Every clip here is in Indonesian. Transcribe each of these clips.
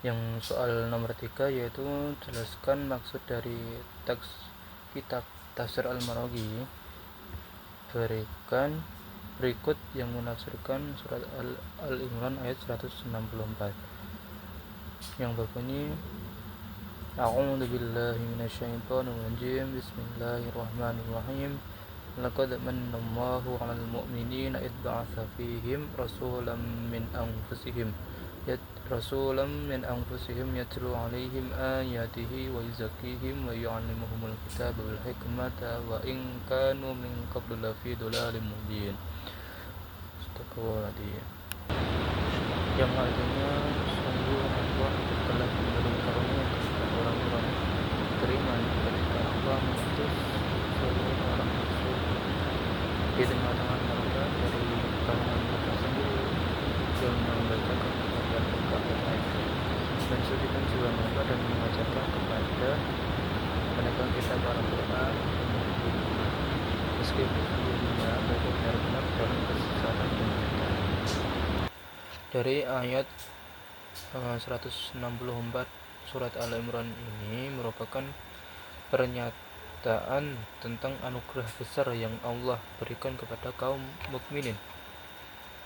Yang soal nomor 3 yaitu jelaskan maksud dari teks kitab Tafsir Al-Maraghi. Berikut yang menafsirkan surat Al-Imran ayat 164 yang berbunyi A'udzu billahi minasyaitonir rajim. Bismillahirrahmanirrahim. Laqad manallahu 'alal mu'minina id ba'atsa fihim rasulan min anfusihim yatlu 'alaihim ayatihi wa yuzakkihim wa yu'allimuhumul kitaba wal hikmata wa in kanu min qablu lafi dhalalin mubin. Astagfirullahaladzim. Yang artinya sungguh Allah telah memberi karunia kepada orang-orang beriman ketika Allah mengutus seorang rasul di tengah-tengah mereka dari kalangan mereka sendiri yang membacakan kepada mereka ayat-ayat mensucikan jiwa mereka dan mengajarkan kepada mereka kitab Al-Quran meski sesungguhnya mereka benar-benar dalam kesesatan dan nyata. Dari ayat 164 surat Al-Imran ini merupakan pernyataan tentang anugerah besar yang Allah berikan kepada kaum mukminin,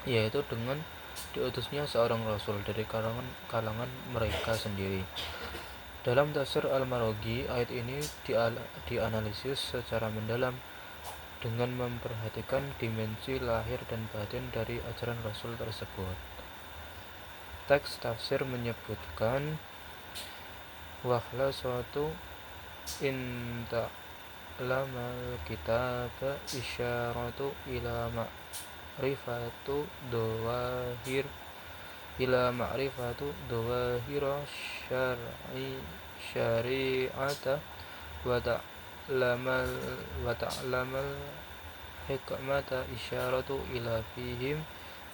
yaitu dengan diutusnya seorang rasul dari kalangan mereka sendiri. Dalam tafsir Al-Maraghi, ayat ini dianalisis secara mendalam dengan memperhatikan dimensi lahir dan batin dari ajaran rasul tersebut. Teks tafsir menyebutkan wakhlasatu inta lamal kitab isyaratu ila ma'rifatu dawahira syari'ata wa ta'lamal hikmata isyaratu ila fihim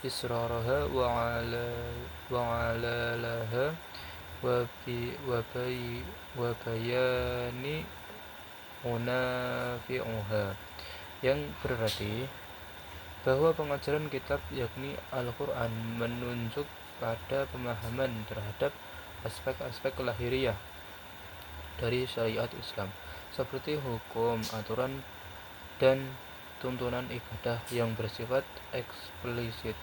israraha wa alalaha wa bayani munafi'uha, yang berarti bahwa pengajaran kitab yakni Al-Quran menunjuk pada pemahaman terhadap aspek-aspek lahiriah dari syariat Islam seperti hukum, aturan, dan tuntunan ibadah yang bersifat eksplisit.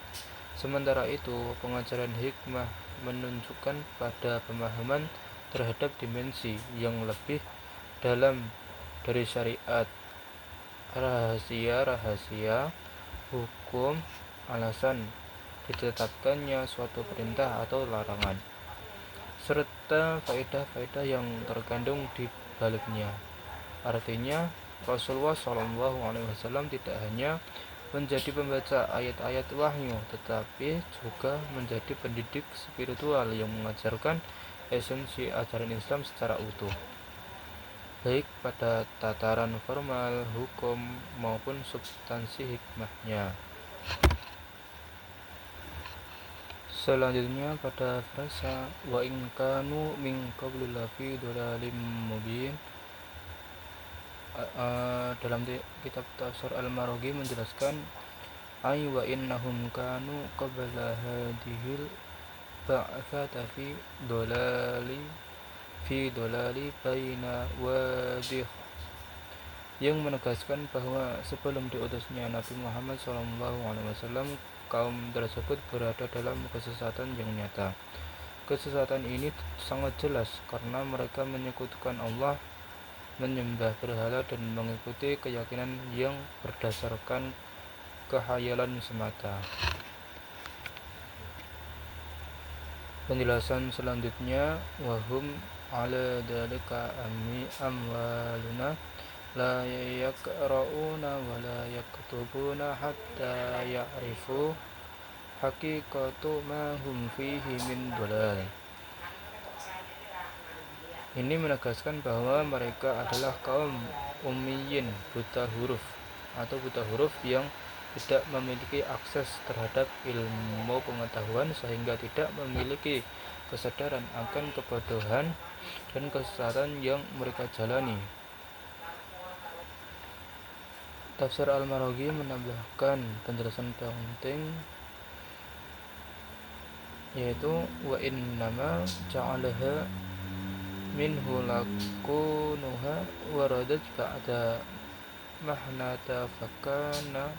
Sementara itu, pengajaran hikmah menunjukkan pada pemahaman terhadap dimensi yang lebih dalam dari syariat, rahasia-rahasia hukum, alasan ditetapkannya suatu perintah atau larangan, serta faedah-faedah yang terkandung di baliknya. Artinya, Rasulullah SAW tidak hanya menjadi pembaca ayat-ayat wahyu, tetapi juga menjadi pendidik spiritual yang mengajarkan esensi ajaran Islam secara utuh, baik pada tataran formal, hukum, maupun substansi hikmahnya. Selanjutnya pada frasa wa in kanu min qablu lafi dhalalin mubin, dalam kitab Tafsir Al-Maraghi menjelaskan ay wa innahum kanu qabla hadhil ba'tsata fi dolali baina wadih, yang menegaskan bahwa sebelum diutusnya Nabi Muhammad SAW, kaum tersebut berada dalam kesesatan yang nyata. Kesesatan ini sangat jelas karena mereka menyekutukan Allah, menyembah berhala, dan mengikuti keyakinan yang berdasarkan kehayalan semata. Penjelasan selanjutnya, wahum ala dzalika amwaluna la yaqra'una wa la yaktubuna hatta ya'rifu haqiqatu ma hum fihi min dhalal. Ini menegaskan bahwa mereka adalah kaum ummiyin, buta huruf yang tidak memiliki akses terhadap ilmu pengetahuan sehingga tidak memiliki kesadaran akan kebodohan dan kesesatan yang mereka jalani. Tafsir Al-Maraghi menambahkan penjelasan penting yaitu wa innama ja'alaha minhu lakunuha waradat ba'da mahnata fakana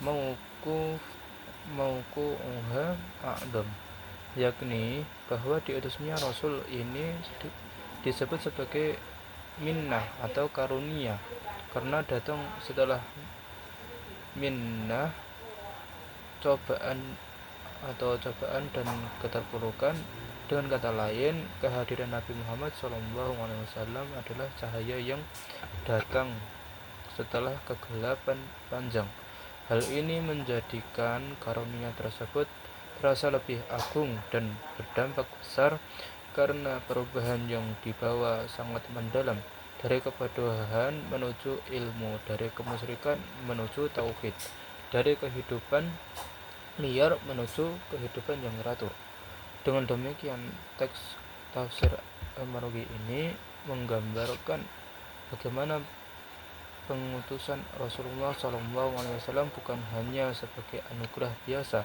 mauku'uha a'dam, yakni bahwa diutusnya Rasul ini disebut sebagai minnah atau karunia karena datang setelah minnah cobaan dan keterpurukan. Dengan kata lain, kehadiran Nabi Muhammad SAW adalah cahaya yang datang setelah kegelapan panjang. Hal ini menjadikan karunia tersebut terasa lebih agung dan berdampak besar karena perubahan yang dibawa sangat mendalam, dari kebodohan menuju ilmu, dari kemusyrikan menuju tauhid, dari kehidupan liar menuju kehidupan yang teratur. Dengan demikian, teks tafsir Al-Marogi ini menggambarkan bagaimana pengutusan Rasulullah SAW bukan hanya sebagai anugerah biasa,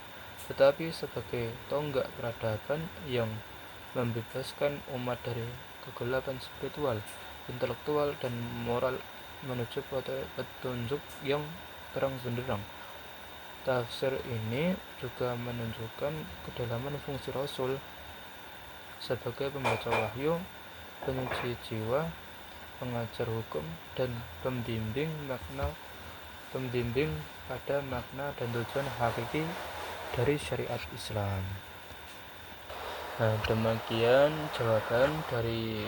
tetapi sebagai tonggak peradaban yang membebaskan umat dari kegelapan spiritual, intelektual, dan moral menuju petunjuk yang terang benderang. Tafsir ini juga menunjukkan kedalaman fungsi Rasul sebagai pembaca wahyu, penyuci jiwa, pengajar hukum, dan pembimbing pada makna dan tujuan hakiki dari syariat Islam. Nah, demikian jawaban dari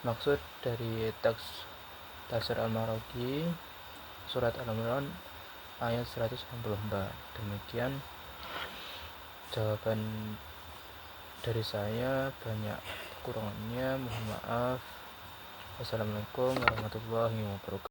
maksud dari teks tafsir Al-Marogi surat Al-Imran ayat 164. Demikian jawaban dari saya, banyak kekurangannya mohon maaf. Wassalamualaikum warahmatullahi wabarakatuh.